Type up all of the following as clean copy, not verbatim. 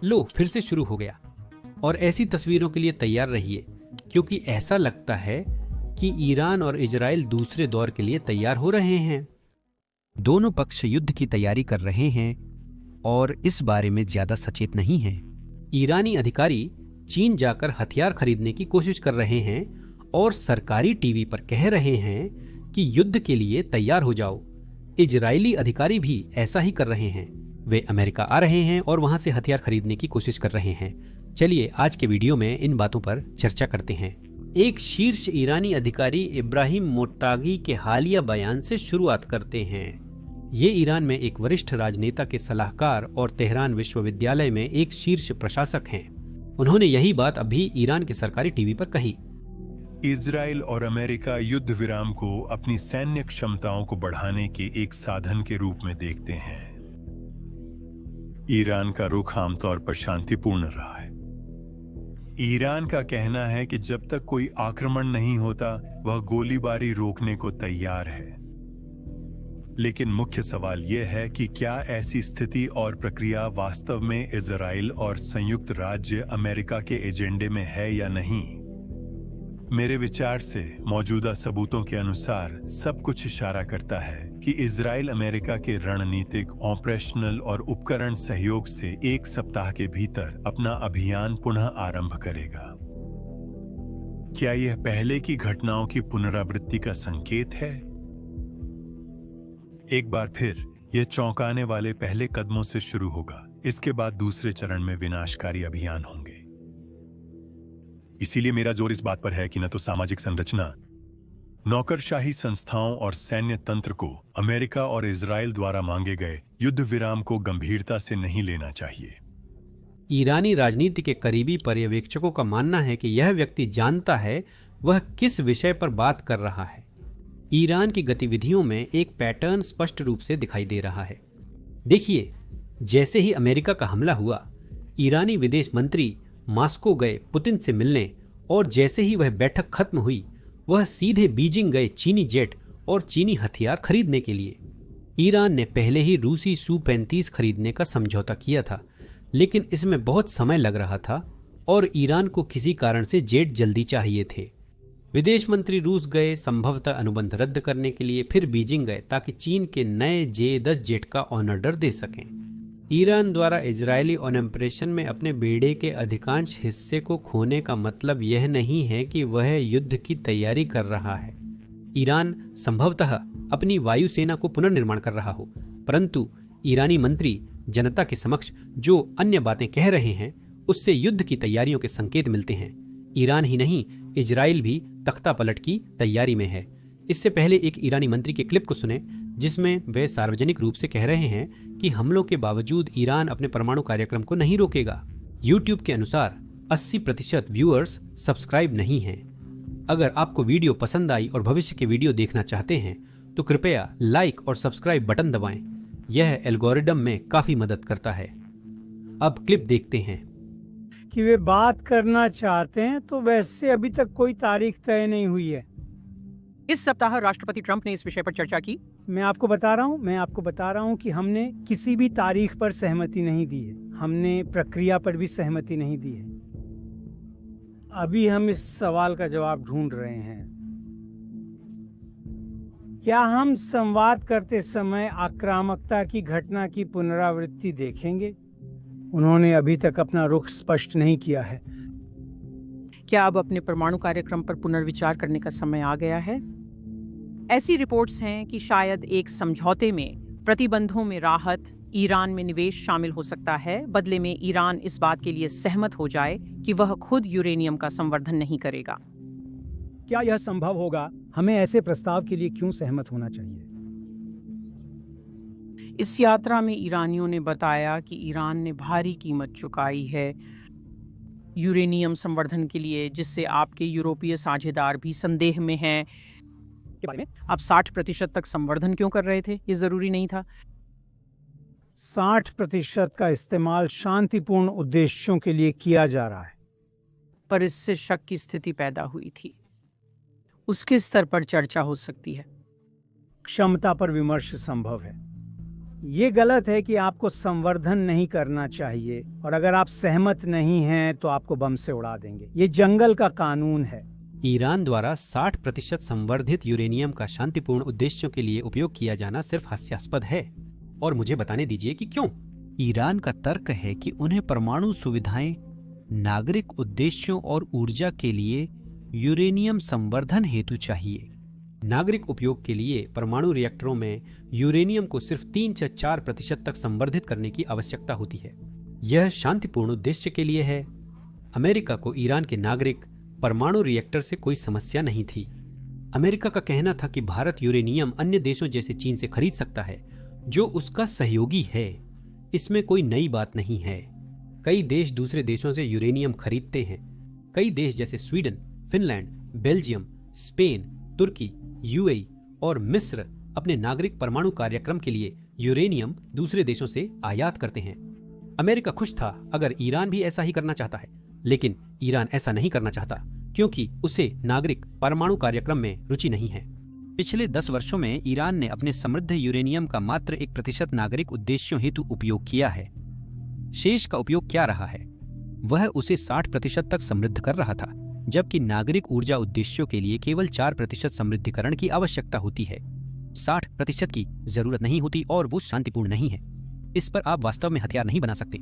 लो फिर से शुरू हो गया। और ऐसी तस्वीरों के लिए तैयार रहिए, क्योंकि ऐसा लगता है कि ईरान और इजराइल दूसरे दौर के लिए तैयार हो रहे हैं। दोनों पक्ष युद्ध की तैयारी कर रहे हैं और इस बारे में ज्यादा सचेत नहीं हैं। ईरानी अधिकारी चीन जाकर हथियार खरीदने की कोशिश कर रहे हैं और सरकारी टीवी पर कह रहे हैं कि युद्ध के लिए तैयार हो जाओ। इजरायली अधिकारी भी ऐसा ही कर रहे हैं। वे अमेरिका आ रहे हैं और वहां से हथियार खरीदने की कोशिश कर रहे हैं। चलिए आज के वीडियो में इन बातों पर चर्चा करते हैं। एक शीर्ष ईरानी अधिकारी इब्राहिम मोट्टागी के हालिया बयान से शुरुआत करते हैं। ये ईरान में एक वरिष्ठ राजनेता के सलाहकार और तेहरान विश्वविद्यालय में एक शीर्ष प्रशासक हैं। उन्होंने यही बात अभी ईरान के सरकारी टीवी पर कही। इजराइल और अमेरिका युद्ध विराम को अपनी सैन्य क्षमताओं को बढ़ाने के एक साधन के रूप में देखते हैं। ईरान का रुख आमतौर पर शांतिपूर्ण रहा है। ईरान का कहना है कि जब तक कोई आक्रमण नहीं होता वह गोलीबारी रोकने को तैयार है। लेकिन मुख्य सवाल यह है कि क्या ऐसी स्थिति और प्रक्रिया वास्तव में इजराइल और संयुक्त राज्य अमेरिका के एजेंडे में है या नहीं। मेरे विचार से मौजूदा सबूतों के अनुसार सब कुछ इशारा करता है कि इजराइल अमेरिका के रणनीतिक, ऑपरेशनल और उपकरण सहयोग से एक सप्ताह के भीतर अपना अभियान पुनः आरंभ करेगा। क्या यह पहले की घटनाओं की पुनरावृत्ति का संकेत है? एक बार फिर यह चौंकाने वाले पहले कदमों से शुरू होगा। इसके बाद दूसरे चरण में विनाशकारी अभियान होंगे। इसीलिए मेरा जोर इस बात पर है कि न तो सामाजिक संरचना, नौकरशाही संस्थाओं और सैन्य तंत्र को अमेरिका और इजराइल द्वारा मांगे गए युद्ध विराम को गंभीरता से नहीं लेना चाहिए। ईरानी राजनीति के करीबी पर्यवेक्षकों का मानना है कि यह व्यक्ति जानता है वह किस विषय पर बात कर रहा है। ईरान की गतिविधियों में एक पैटर्न स्पष्ट रूप से दिखाई दे रहा है। देखिए, जैसे ही अमेरिका का हमला हुआ, ईरानी विदेश मंत्री मॉस्को गए पुतिन से मिलने, और जैसे ही वह बैठक खत्म हुई वह सीधे बीजिंग गए चीनी जेट और चीनी हथियार खरीदने के लिए। ईरान ने पहले ही रूसी Su-35 खरीदने का समझौता किया था, लेकिन इसमें बहुत समय लग रहा था और ईरान को किसी कारण से जेट जल्दी चाहिए थे। विदेश मंत्री रूस गए संभवतः अनुबंध रद्द करने के लिए, फिर बीजिंग गए ताकि चीन के नए J-10 जेट का ऑर्डर दे सकें। ईरान द्वारा इजरायली ऑपरेशन में अपने बेड़े के अधिकांश हिस्से को खोने का मतलब यह नहीं है कि वह युद्ध की तैयारी कर रहा है। ईरान संभवतः अपनी वायुसेना को पुनर्निर्माण कर रहा हो, परंतु ईरानी मंत्री जनता के समक्ष जो अन्य बातें कह रहे हैं उससे युद्ध की तैयारियों के संकेत मिलते हैं। ईरान ही नहीं, इजराइल भी तख्ता पलट की तैयारी में है। इससे पहले एक ईरानी मंत्री के क्लिप को सुने जिसमें वे सार्वजनिक रूप से कह रहे हैं कि हमलों के बावजूद ईरान अपने परमाणु कार्यक्रम को नहीं रोकेगा। YouTube के अनुसार 80% व्यूअर्स सब्सक्राइब नहीं हैं। अगर आपको वीडियो पसंद आई और भविष्य के वीडियो देखना चाहते हैं तो कृपया लाइक और सब्सक्राइब बटन दबाएं। यह एल्गोरिदम में काफी मदद करता है। अब क्लिप देखते हैं। कि वे बात करना चाहते हैं तो वैसे अभी तक कोई तारीख तय नहीं हुई है। इस सप्ताह राष्ट्रपति ट्रंप ने इस विषय पर चर्चा की। मैं आपको बता रहा हूं कि हमने किसी भी तारीख पर सहमति नहीं दी है। हमने प्रक्रिया पर भी सहमति नहीं दी है। अभी हम इस सवाल का जवाब ढूंढ रहे हैं। क्या हम संवाद करते समय आक्रामकता की घटना की पुनरावृत्ति देखेंगे? उन्होंने अभी तक अपना रुख स्पष्ट नहीं किया है। क्या अब अपने परमाणु कार्यक्रम पर पुनर्विचार करने का समय आ गया है? ऐसी रिपोर्ट्स हैं कि शायद एक समझौते में प्रतिबंधों में राहत, ईरान में निवेश शामिल हो सकता है। बदले में ईरान इस बात के लिए सहमत हो जाए कि वह खुद यूरेनियम का संवर्धन नहीं करेगा। क्या यह संभव होगा? हमें ऐसे प्रस्ताव के लिए क्यों सहमत होना चाहिए? इस यात्रा में ईरानियों ने बताया कि ईरान ने भारी कीमत चुकाई है यूरेनियम संवर्धन के लिए, जिससे आपके यूरोपीय साझेदार भी संदेह में हैं। के बारे में आप 60% तक संवर्धन क्यों कर रहे थे? ये जरूरी नहीं था। 60% का इस्तेमाल शांतिपूर्ण उद्देश्यों के लिए किया जा रहा है, पर इससे शक की स्थिति पैदा हुई थी। उसके स्तर पर चर्चा हो सकती है। क्षमता पर विमर्श संभव है। ये गलत है कि आपको संवर्धन नहीं करना चाहिए, और अगर आप सहमत नहीं हैं तो आपको बम से उड़ा देंगे। ये जंगल का कानून है। ईरान द्वारा 60% संवर्धित यूरेनियम का शांतिपूर्ण उद्देश्यों के लिए उपयोग किया जाना सिर्फ हास्यास्पद है। और मुझे बताने दीजिए कि क्यों। ईरान का तर्क है कि उन्हें परमाणु सुविधाएं, नागरिक उद्देश्यों और ऊर्जा के लिए यूरेनियम संवर्धन हेतु चाहिए। नागरिक उपयोग के लिए परमाणु रिएक्टरों में यूरेनियम को सिर्फ 3 से 4% तक संवर्धित करने की आवश्यकता होती है। यह शांतिपूर्ण उद्देश्य के लिए है। अमेरिका को ईरान के नागरिक परमाणु रिएक्टर से कोई समस्या नहीं थी। अमेरिका का कहना था कि भारत यूरेनियम अन्य देशों जैसे चीन से खरीद सकता है, जो उसका सहयोगी है। इसमें कोई नई बात नहीं है। कई देश दूसरे देशों से यूरेनियम खरीदते हैं। कई देश जैसे स्वीडन, फिनलैंड, बेल्जियम, स्पेन, तुर्की, यूएई और मिस्र अपने नागरिक परमाणु कार्यक्रम के लिए यूरेनियम दूसरे देशों से आयात करते हैं। अमेरिका खुश था अगर ईरान भी ऐसा ही करना चाहता है, लेकिन ईरान ऐसा नहीं करना चाहता क्योंकि उसे नागरिक परमाणु कार्यक्रम में रुचि नहीं है। पिछले 10 वर्षों में ईरान ने अपने समृद्ध यूरेनियम का मात्र 1% नागरिक उद्देश्यों हेतु उपयोग किया है। शेष का उपयोग क्या रहा है? वह उसे 60% तक समृद्ध कर रहा था, जबकि नागरिक ऊर्जा उद्देश्यों के लिए केवल 4% समृद्धिकरण की आवश्यकता होती है। 60% की जरूरत नहीं होती और वो शांतिपूर्ण नहीं है। इस पर आप वास्तव में हथियार नहीं बना सकते।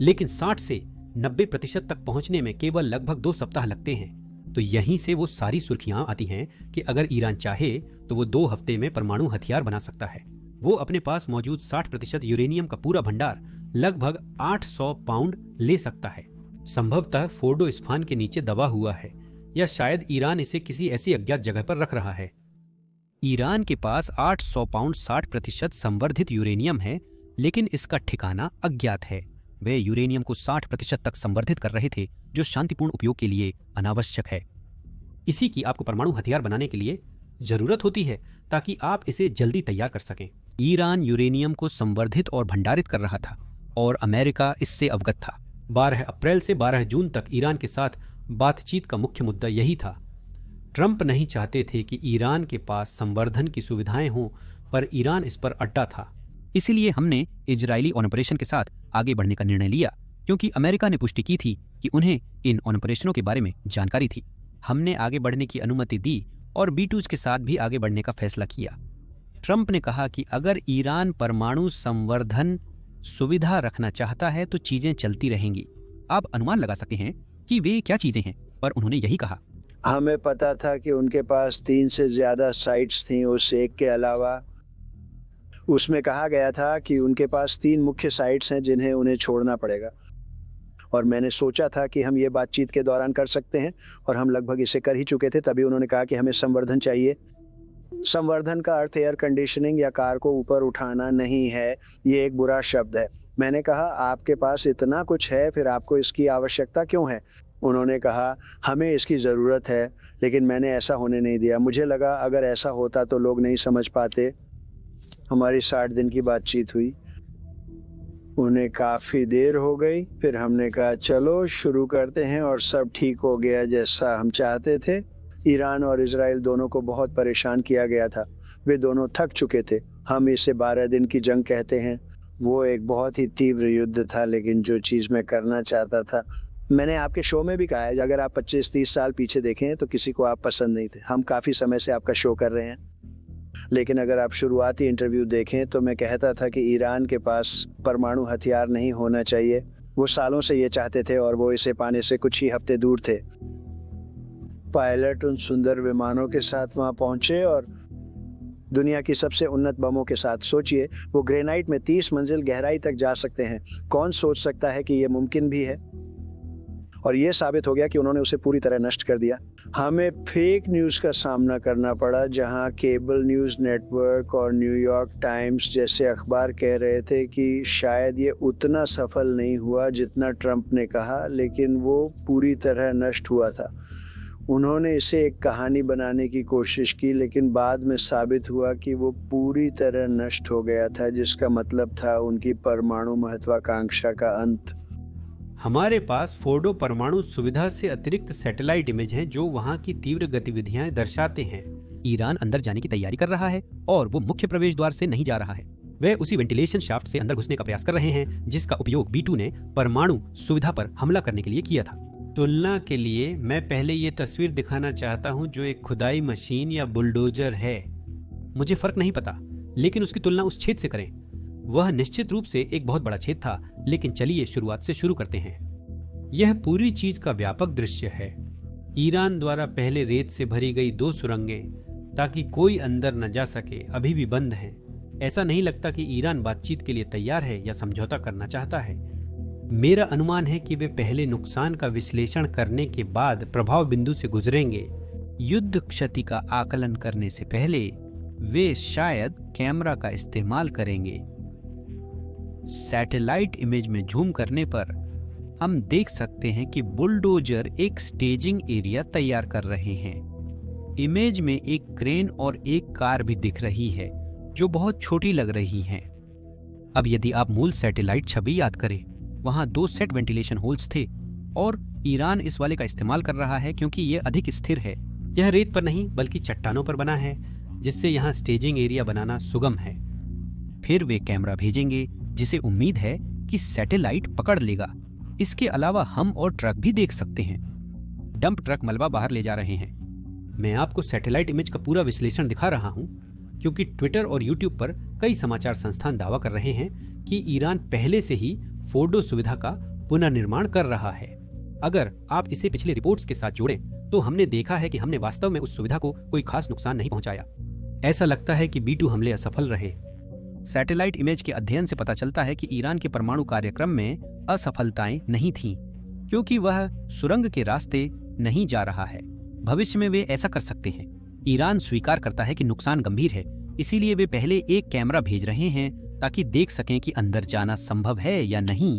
लेकिन 60 से 90% तक पहुंचने में केवल लगभग 2 सप्ताह लगते हैं। तो यहीं से वो सारी सुर्खियां आती हैं कि अगर ईरान चाहे तो वो 2 हफ्ते में परमाणु हथियार बना सकता है। वो अपने पास मौजूद 60% यूरेनियम का पूरा भंडार लगभग 800 पाउंड ले सकता है। संभवतः फोर्डो इस्फान के नीचे दबा हुआ है, या शायद ईरान इसे किसी ऐसी अज्ञात जगह पर रख रहा है। ईरान के पास 800 पाउंड 60% संवर्धित यूरेनियम है, लेकिन इसका ठिकाना अज्ञात है। वे यूरेनियम को 60% तक संवर्धित कर रहे थे, जो शांतिपूर्ण उपयोग के लिए अनावश्यक है। इसी की आपको परमाणु हथियार बनाने के लिए जरूरत होती है, ताकि आप इसे जल्दी तैयार कर सकें। ईरान यूरेनियम को संवर्धित और भंडारित कर रहा था और अमेरिका इससे अवगत था। 12 अप्रैल से 12 जून तक ईरान के साथ बातचीत का मुख्य मुद्दा यही था। ट्रंप नहीं चाहते थे कि ईरान के पास संवर्धन की सुविधाएं हों, पर ईरान इस पर अड्डा था। इसीलिए हमने इजरायली ऑपरेशन के साथ आगे बढ़ने का निर्णय लिया, क्योंकि अमेरिका ने पुष्टि की थी कि उन्हें इन ऑपरेशनों के बारे में जानकारी थी। हमने आगे बढ़ने की अनुमति दी और B2s के साथ भी आगे बढ़ने का फैसला किया। ट्रंप ने कहा कि अगर ईरान परमाणु संवर्धन सुविधा रखना चाहता है तो चीजें चलती रहेंगी। आप अनुमान लगा सकते हैं कि वे क्या चीजें हैं, पर उन्होंने यही कहा। हमें पता था कि उनके पास 3 से ज्यादा साइट्स थीं उस एक के अलावा। उसमें कहा गया था कि उनके पास 3 मुख्य साइट्स हैं जिन्हें उन्हें छोड़ना पड़ेगा, और मैंने सोचा था कि हम ये बातचीत के दौरान कर सकते हैं, और हम लगभग इसे कर ही चुके थे। तभी उन्होंने कहा कि हमें संवर्धन चाहिए। संवर्धन का अर्थ एयर कंडीशनिंग या कार को ऊपर उठाना नहीं है, ये एक बुरा शब्द है। मैंने कहा आपके पास इतना कुछ है, फिर आपको इसकी आवश्यकता क्यों है? उन्होंने कहा हमें इसकी ज़रूरत है, लेकिन मैंने ऐसा होने नहीं दिया। मुझे लगा अगर ऐसा होता तो लोग नहीं समझ पाते। हमारी 60 दिन की बातचीत हुई, उन्हें काफ़ी देर हो गई। फिर हमने कहा चलो शुरू करते हैं, और सब ठीक हो गया जैसा हम चाहते थे। ईरान और इजराइल दोनों को बहुत परेशान किया गया था। वे दोनों थक चुके थे। हम इसे 12 दिन की जंग कहते हैं। वो एक बहुत ही तीव्र युद्ध था, लेकिन जो चीज़ मैं करना चाहता था, मैंने आपके शो में भी कहा है, अगर आप 25-30 साल पीछे देखें तो किसी को आप पसंद नहीं थे। हम काफ़ी समय से आपका शो कर रहे हैं, लेकिन अगर आप शुरुआती इंटरव्यू देखें तो मैं कहता था कि ईरान के पास परमाणु हथियार नहीं होना चाहिए। वो सालों से ये चाहते थे और वो इसे पाने से कुछ ही हफ्ते दूर थे। पायलट उन सुंदर विमानों के साथ वहां पहुंचे और दुनिया की सबसे उन्नत बमों के साथ। सोचिए, वो ग्रेनाइट में 30 मंजिल गहराई तक जा सकते हैं। कौन सोच सकता है कि ये मुमकिन भी है? और ये साबित हो गया कि उन्होंने उसे पूरी तरह नष्ट कर दिया। हमें फेक न्यूज़ का सामना करना पड़ा, जहां केबल न्यूज़ नेटवर्क और न्यूयॉर्क टाइम्स जैसे अखबार कह रहे थे कि शायद ये उतना सफल नहीं हुआ जितना ट्रंप ने कहा, लेकिन वो पूरी तरह नष्ट हुआ था। उन्होंने इसे एक कहानी बनाने की कोशिश की, लेकिन बाद में साबित हुआ कि वो पूरी तरह नष्ट हो गया था, जिसका मतलब था उनकी परमाणु महत्वाकांक्षा का अंत। हमारे पास फोर्डो परमाणु सुविधा से अतिरिक्त सैटेलाइट इमेज हैं जो वहां की तीव्र गतिविधियां दर्शाते हैं। ईरान अंदर जाने की तैयारी कर रहा है और वो मुख्य प्रवेश द्वार से नहीं जा रहा है। वे उसी वेंटिलेशन शाफ्ट से अंदर घुसने का प्रयास कर रहे हैं जिसका उपयोग B2 ने परमाणु सुविधा पर हमला करने के लिए किया था। तुलना के लिए मैं पहले ये तस्वीर दिखाना चाहता हूँ जो एक खुदाई मशीन या बुलडोजर है। मुझे फर्क नहीं पता, लेकिन उसकी तुलना उस छेद से करें। वह निश्चित रूप से एक बहुत बड़ा छेद था, लेकिन चलिए शुरुआत से शुरू करते हैं। यह पूरी चीज का व्यापक दृश्य है। ईरान द्वारा पहले रेत से भरी गई 2 सुरंगें ताकि कोई अंदर न जा सके अभी भी बंद हैं। ऐसा नहीं लगता कि ईरान बातचीत के लिए तैयार है या समझौता करना चाहता है। मेरा अनुमान है कि वे पहले नुकसान का विश्लेषण करने के बाद प्रभाव बिंदु से गुजरेंगे। युद्ध क्षति का आकलन करने से पहले वे शायद कैमरा का इस्तेमाल करेंगे। सैटेलाइट इमेज में जूम करने पर हम देख सकते हैं कि बुलडोजर एक स्टेजिंग एरिया तैयार कर रहे हैं। इमेज में एक क्रेन और एक कार भी दिख रही है जो बहुत छोटी लग रही हैं। अब यदि आप मूल सैटेलाइट छवि याद करें, वहां 2 सेट वेंटिलेशन होल्स थे और ईरान इस वाले का इस्तेमाल कर रहा है क्योंकि यह अधिक स्थिर है। यह रेत पर नहीं बल्कि चट्टानों पर बना है, जिससे यहाँ स्टेजिंग एरिया बनाना सुगम है। फिर वे कैमरा भेजेंगे जिसे उम्मीद है कि सैटेलाइट पकड़ लेगा। इसके अलावा हम और ट्रक भी देख सकते हैं। डंप ट्रक मलबा बाहर ले जा रहे हैं। मैं आपको सैटेलाइट इमेज का पूरा विश्लेषण दिखा रहा हूं क्योंकि ट्विटर और यूट्यूब पर कई समाचार संस्थान दावा कर रहे हैं कि ईरान पहले से ही फोर्डो सुविधा का पुनर्निर्माण कर रहा है। अगर आप इसे पिछले रिपोर्ट्स के साथ जोड़ें तो हमने देखा है कि हमने वास्तव में उस सुविधा को कोई खास नुकसान नहीं पहुंचाया। ऐसा लगता है कि B2 हमले असफल रहे। सैटेलाइट इमेज के अध्ययन से पता चलता है कि ईरान के परमाणु कार्यक्रम में असफलताएं नहीं थीं, क्योंकि वह सुरंग के रास्ते नहीं जा रहा है। भविष्य में वे ऐसा कर सकते हैं। ईरान स्वीकार करता है कि नुकसान गंभीर है, इसीलिए वे पहले एक कैमरा भेज रहे हैं ताकि देख सकें कि अंदर जाना संभव है या नहीं।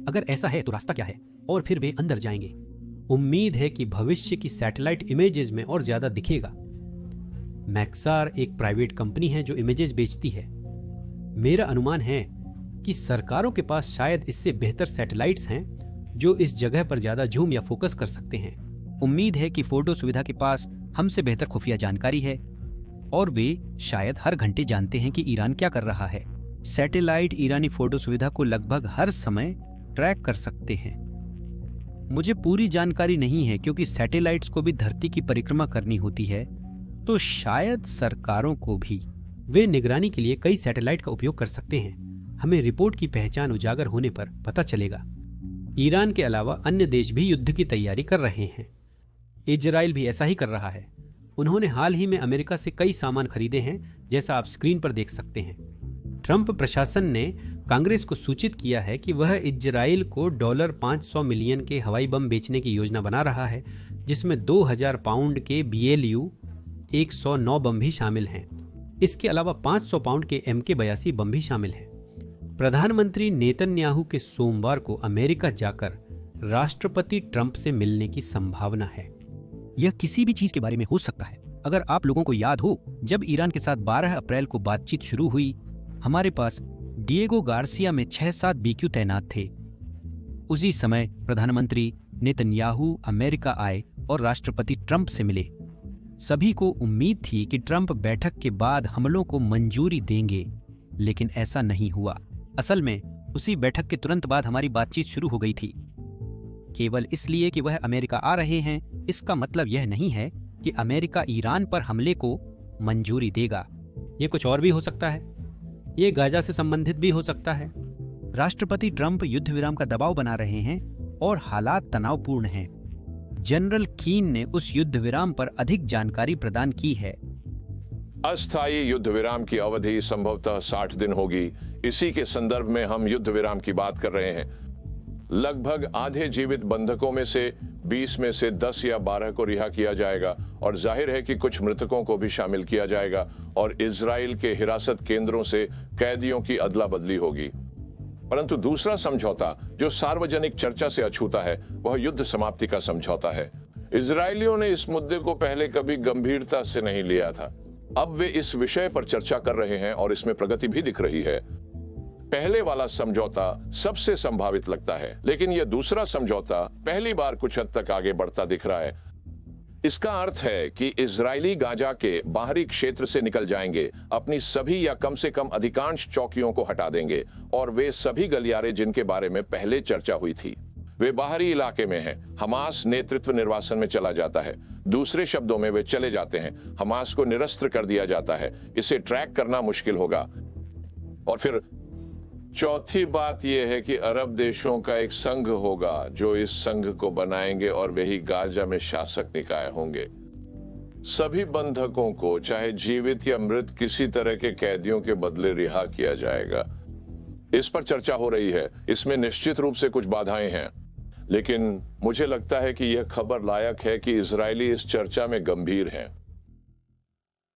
अगर ऐसा है तो रास्ता क्या है, और फिर वे अंदर जाएंगे। उम्मीद है कि भविष्य की सैटेलाइट इमेजेस में और ज्यादा दिखेगा। मैक्सार एक प्राइवेट कंपनी है जो इमेजेस बेचती है। मेरा अनुमान है कि सरकारों के पास शायद इससे बेहतर सैटेलाइट्स हैं जो इस जगह पर ज्यादा जूम या फोकस कर सकते हैं। उम्मीद है कि फोर्डो सुविधा के पास हमसे बेहतर खुफिया जानकारी है और वे शायद हर घंटे जानते हैं कि ईरान क्या कर रहा है। सैटेलाइट ईरानी फोर्डो सुविधा को लगभग हर समय ट्रैक कर सकते हैं। मुझे पूरी जानकारी नहीं है क्योंकि सैटेलाइट्स को भी धरती की परिक्रमा करनी होती है, तो शायद सरकारों को भी। वे निगरानी के लिए कई सैटेलाइट का उपयोग कर सकते हैं। हमें रिपोर्ट की पहचान उजागर होने पर पता चलेगा। ईरान के अलावा अन्य देश भी युद्ध की तैयारी कर रहे हैं। इजराइल भी ऐसा ही कर रहा है। उन्होंने हाल ही में अमेरिका से कई सामान खरीदे हैं, जैसा आप स्क्रीन पर देख सकते हैं। ट्रंप प्रशासन ने कांग्रेस को सूचित किया है कि वह इजराइल को $500 मिलियन के हवाई बम बेचने की योजना बना रहा है, जिसमें 2000 पाउंड के BLU 109 बम भी शामिल हैं। इसके अलावा 500 पाउंड के MK-82 बम भी शामिल हैं। प्रधानमंत्री नेतन्याहू के सोमवार को अमेरिका जाकर राष्ट्रपति ट्रंप से मिलने की संभावना है। यह किसी भी चीज के बारे में हो सकता है। अगर आप लोगों को याद हो, जब ईरान के साथ 12 अप्रैल को बातचीत शुरू हुई, हमारे पास डिएगो गार्सिया में 6-7 BQ तैनात थे। उसी समय प्रधानमंत्री नेतन्याहू अमेरिका आए और राष्ट्रपति ट्रंप से मिले। सभी को उम्मीद थी कि ट्रंप बैठक के बाद हमलों को मंजूरी देंगे, लेकिन ऐसा नहीं हुआ। असल में उसी बैठक के तुरंत बाद हमारी बातचीत शुरू हो गई थी। केवल इसलिए कि वह अमेरिका आ रहे हैं, इसका मतलब यह नहीं है कि अमेरिका ईरान पर हमले को मंजूरी देगा। ये कुछ और भी हो सकता है। ये गाजा से संबंधित भी हो सकता है। राष्ट्रपति ट्रंप युद्ध विराम का दबाव बना रहे हैं और हालात तनावपूर्ण हैं। जनरल कीन ने उस युद्ध विराम पर अधिक जानकारी प्रदान की है। अस्थायी युद्ध विराम की अवधि संभवतः 60 दिन होगी। इसी के संदर्भ में हम युद्ध विराम की बात कर रहे हैं। लगभग आधे जीवित बंधकों में से 20 में से 10 या 12 को रिहा किया जाएगा और जाहिर है कि कुछ मृतकों को भी शामिल किया जाएगा और इजराइल के हिरासत केंद्रों से कैदियों की अदला बदली होगी। परंतु दूसरा समझौता जो सार्वजनिक चर्चा से अछूता है, वह युद्ध समाप्ति का समझौता है। इजरायलियों ने इस मुद्दे को पहले कभी गंभीरता से नहीं लिया था। अब वे इस विषय पर चर्चा कर रहे हैं और इसमें प्रगति भी दिख रही है। पहले वाला समझौता सबसे संभावित लगता है, लेकिन यह दूसरा समझौता पहली बार कुछ हद तक आगे बढ़ता दिख रहा है। इसका अर्थ है कि इजरायली गाजा के बाहरी क्षेत्र से निकल जाएंगे, अपनी सभी या कम से कम अधिकांश चौकियों को हटा देंगे और वे सभी गलियारे जिनके बारे में पहले चर्चा हुई थी वे बाहरी इलाके में हैं। हमास नेतृत्व निर्वासन में चला जाता है। दूसरे शब्दों में वे चले जाते हैं। हमास को निरस्त्र कर दिया जाता है। इसे ट्रैक करना मुश्किल होगा। और फिर चौथी बात यह है कि अरब देशों का एक संघ होगा जो इस संघ को बनाएंगे और वही गाजा में शासक निकाय होंगे। सभी बंधकों को चाहे जीवित या मृत किसी तरह के कैदियों के बदले रिहा किया जाएगा। इस पर चर्चा हो रही है। इसमें निश्चित रूप से कुछ बाधाएं हैं, लेकिन मुझे लगता है कि यह खबर लायक है कि इजरायली इस चर्चा में गंभीर हैं।